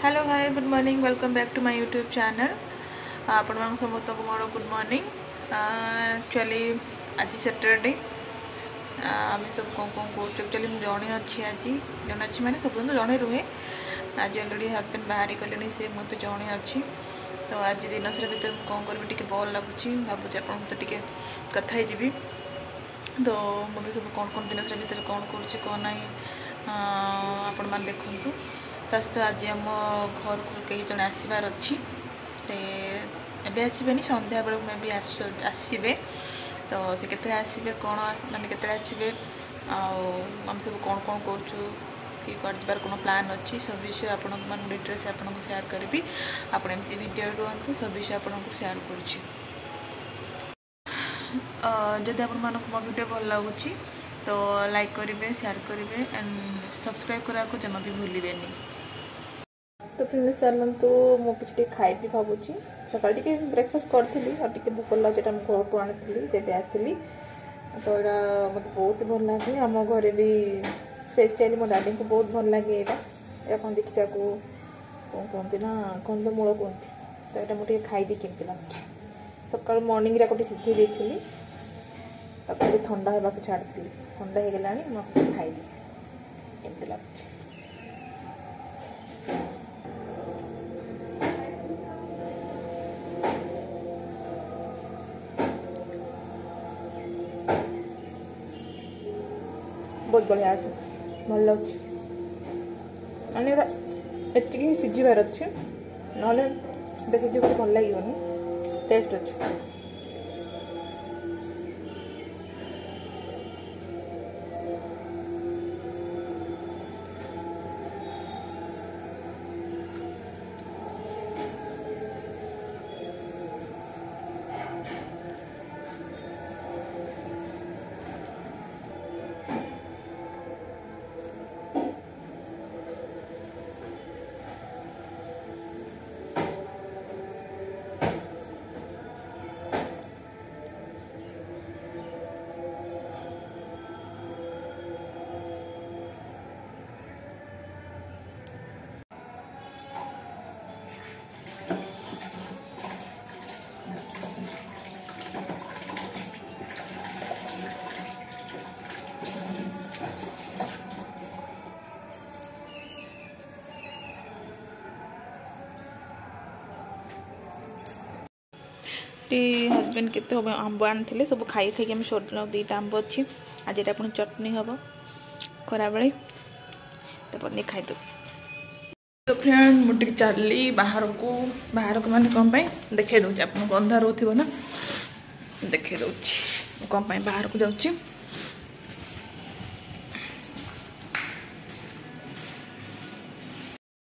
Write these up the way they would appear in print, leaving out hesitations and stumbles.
Hello hi good morning welcome back to my YouTube channel. आपण मान समस्त को मोर गुड मॉर्निंग। एक्चुअली आज सैटरडे आम सब कौन कौन कर एक्चुअली जड़े अच्छी आज जड़े अच्छी मैंने सब दिन तो जड़े रुहे। आज अलरेडी हजबैंड बाहर गले से मुझे जड़े अच्छी तो आज दिन सारा भितर कौन करी टे भल लगुच भावुँ आप टे कथा जी तो मुझे सब कौन कौन दिन सारा भितर कौन कौन ना आपण मैंने देखु ता सहित आज आम घर को कई जन आसबार अच्छी से एवं आसबे सन्ध्या बेलू मे भी आसबे तो से केते आसबे कौन माने केते आसबे आम सब कौन कौन करूँ कि कर कौन प्लान अच्छी सब विषय आपण डिटेल्स आपको शेयर करी आप एमती वीडियो रुहतु सब विषय आपको शेयर करुँची। जदि आपण मो वीडियो भल लगुच तो लाइक करेंगे शेयर करेंगे एंड सब्सक्राइब करने को जमा भी भूलिए। तो फ्रेंड्स चलतु मुझे खाइबी भावुँ सका ब्रेकफास्ट करी और भोक लगे घर को आनी जब आसली तो यहाँ मत बहुत भल लगे आम घर भी स्पेशली मो डैडी को बहुत भल लगे यहाँ कौन देखा कौन कहते ना कंदमूल कहते तो यहाँ मुझे खाइबी केमती लगे सका मर्णिंग गोटे सीझे देती ताकि ठंडा होगा छाड़ी ठंडा हो गला मुझे खाइबी केमती लगे। बहुत बढ़िया अच्छे भल लगे माने एति सीझार अच्छे ना सीझे भल लगे टेस्ट अच्छे। हजबैंड के आंब आनी सब खाई खाई आम सर दीटा आंब अच्छी आज ये पुणी चटनी हम खरा बेले बन खाईदे। तो फ्रेंड मुझे चली बाहर को माने कौन देखे दूसरी आपको अंधार हो ना देखे दूसरी कौन बाहर को जाऊँ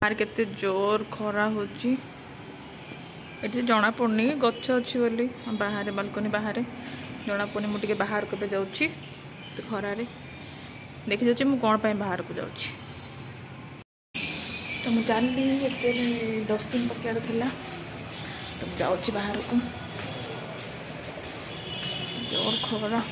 बाहर केते जोर खरा होची ये जना पड़नी गच अच्छी बोली बाहर बालकनी बाहर जना पड़नी मुझे बाहर को जाऊँगी तो खरारे देखी जाऊँ मुझे कौन बाहर को जाऊँगी तो मुझे चली एक्चुअली डस्टबिन पकेड़ था तो मुझे जाऊँगी बाहर को जोर खरा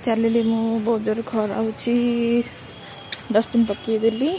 चलिली मु बहुत जोर खरा हो डस्टबिन पकईदेली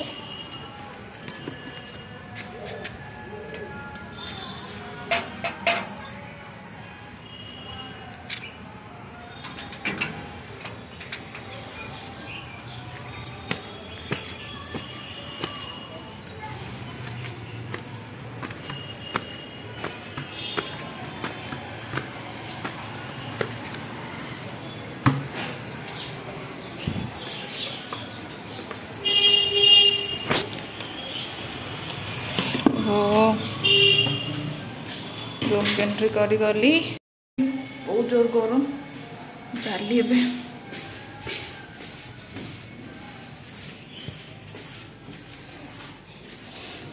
रूम एंट्री करी गली बहुत जोर गरम चली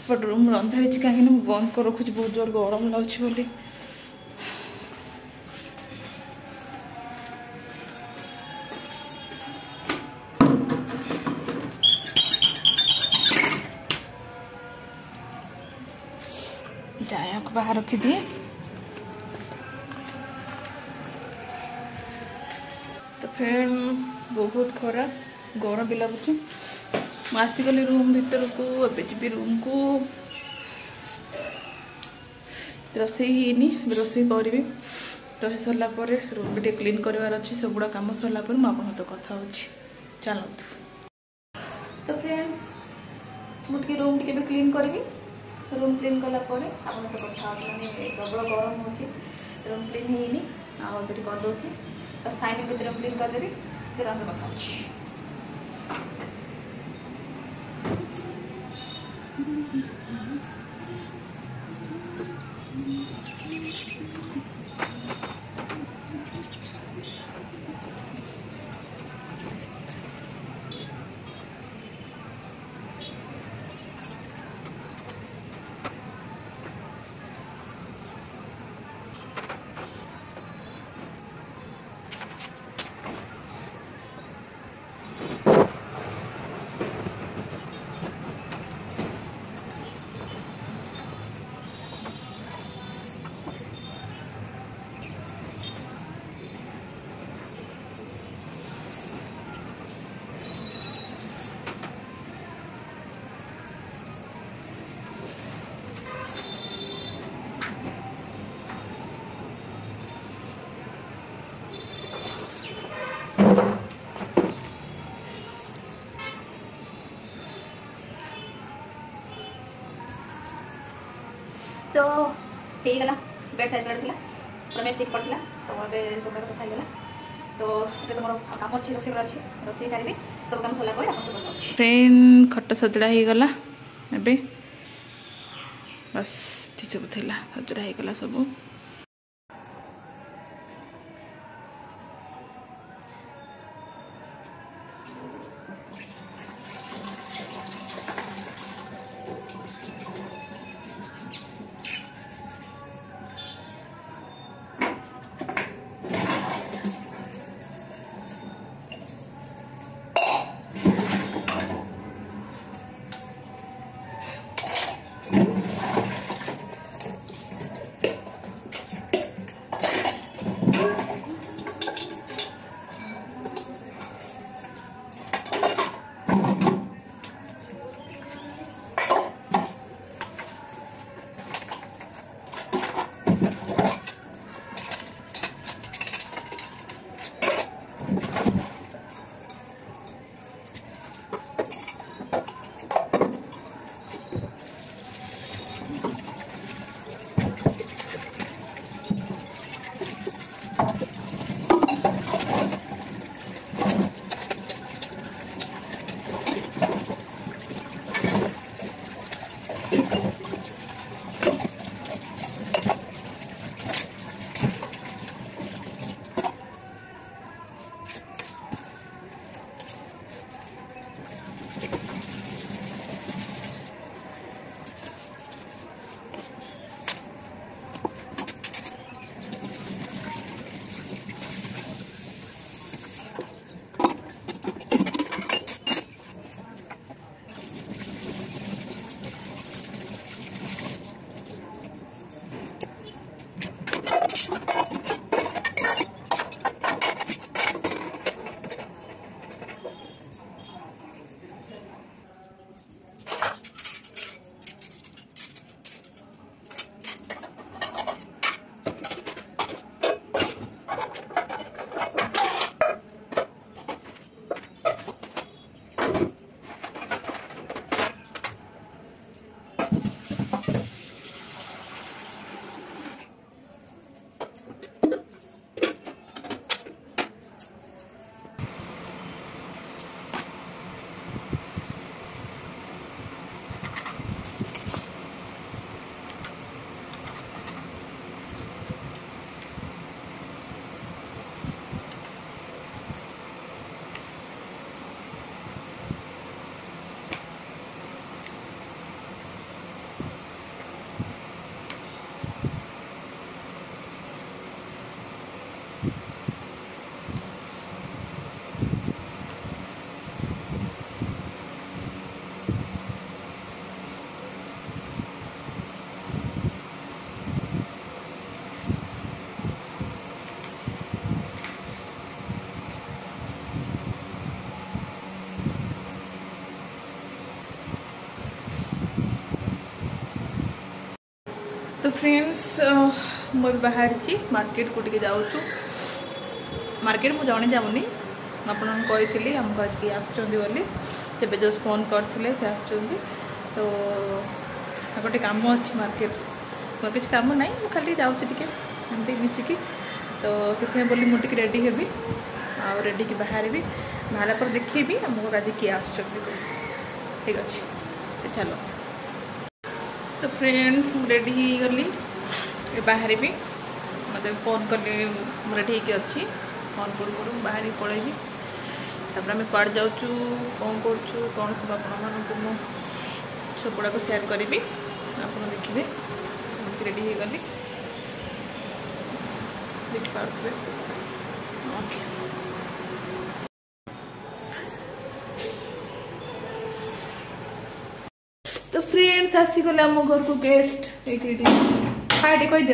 बट रूम रंधा रही कहीं बंद कर रखुच बहुत जोर गरम लगे बोली बाहर रखी दिए। तो फैन बहुत खरा गरम भी लगुच। आसीगली रूम भीतर को जी रूम को रोसई ही रोसई करी रोसई सरला रूम भी क्लीन करार अच्छी सबुड़ा कम सरला मुझे कथा हो चलतु। तो फ्रेंड्स मुझे रूम टी क्लीन करी रूम क्लीन कलापर आप कथा प्रबल गरम हो रूम क्लीन होनी आगे करदे तो साइन भी रूम क्लीन करदेवी फिर हम कथा तो ହେଇଗଲା बेड साइड बेड थी मैं सीट पड़ा तो ये सब सफा होगा। तो ये मोर काम अच्छी रोषे अच्छी रोषे सारी सब कम सरला फ्रेंड खट सजड़ा होगला ए बस सब थी सजड़ा होगला सब। फ्रेंड्स मुझे बाहर मार्केट को टिके जाऊँ मार्केट मुझे जड़े जाऊनी आपली आम घर किए आसबे जस्ट फोन करते से आसुँच तो गोटे कम अच्छी मार्केट मोर किसी कम ना खाली जाऊँगी मिसिकी तो से बोली मुझे रेडी हेबी आ रेडी की बाहर बाहर पर देखी आमको आज किए आस ठीक अच्छे तो चलो। तो फ्रेंड्स रेडी ही गली बाहर मतलब फोन कले रेडी होगी अच्छी फोन करूँ बाहर पलैबी तापर आम कड़ जाऊँ कौन करूँ कौन सब आप सब गुड़ाक सेयार करी आप देखिए रेडी हो गली देखी पारे ओके। तो फ्रेंड्स आसीगले आम घर को गेस्ट ये हाय कही दे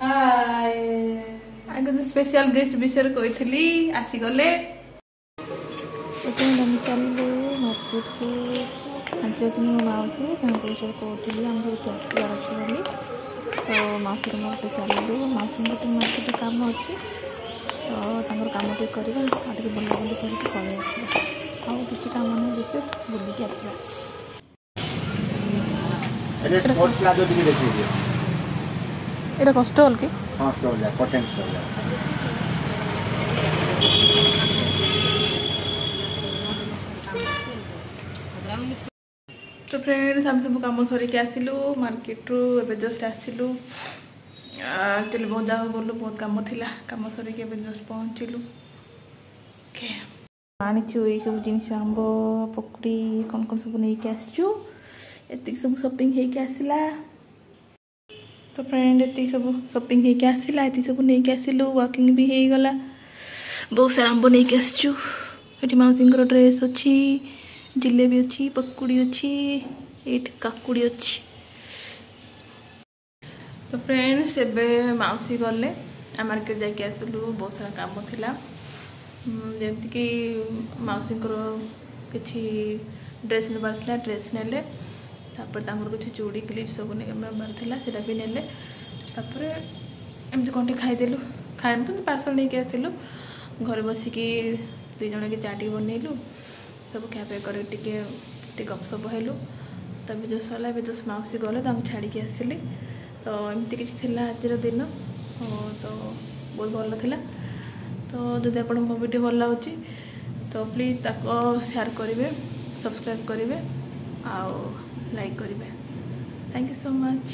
हाय आगे तो स्पेशल गेस्ट विषय कही आसीगले चलो मार्केट को आंटी मो माउसी जहाँ विषय कहती आम घर आसबार अच्छे बोली तो मौसी मोटे चलू मौसी गोटे मार्केट कम अच्छी तो कम टे कर बुलाबुली करके पलि आसवा आउ किसी कम नहीं विशेष बुलिकी आसवा। এটা কষ্ট হল কি কষ্ট হল কটেন স্টল। तो फ्रेंड्स हम सब कम सरिक आसिलु मार्केट रु एबे जस्ट आसिलु एक्चुअली बहुत जगह गलु बहुत कम थिला कम सरिक एबे जस्ट पहुँचलु ओके आनीचु ये सब जिनस आंब पकुड़ी कौन कौन सब नहीं के आसचु एति सब शॉपिंग हे के आसिला। तो फ्रेंड ये सब शॉपिंग हे के आसिला एति सब नहीं के आसिलु वॉकिंग भी हे गला बहुत सारा आंब नहीं के आसचु एठी माउसी ड्रेस अच्छी जिलेबी अच्छी पकुड़ी अच्छी ये काकुड़ी अच्छी। तो फ्रेंड्स एबे माउसी गले मार्केट जाके आसलु बहुत सारा काम थिला जमती कि माउसी किसी ड्रेस नेबार था ड्रेस नेले कुछ चूड़ी क्लिप सब नेबार था से भी नेले एमती कौन खाईदेलु खाए तो पार्सल नहीं आसलु घर बसिकी दुई जन के चाटी बनइलु सब ख्यापे कर गपसप हेलु तब जो सरला जो माउसी गले तो छाड़ी आसिली तो एमती किसी आज दिन तो बहुत भल था। तो जब आप मो वीडियो भल लगे तो प्लीज शेयर करेंगे सब्सक्राइब करेंगे आउ लाइक करेंगे। Thank you so much.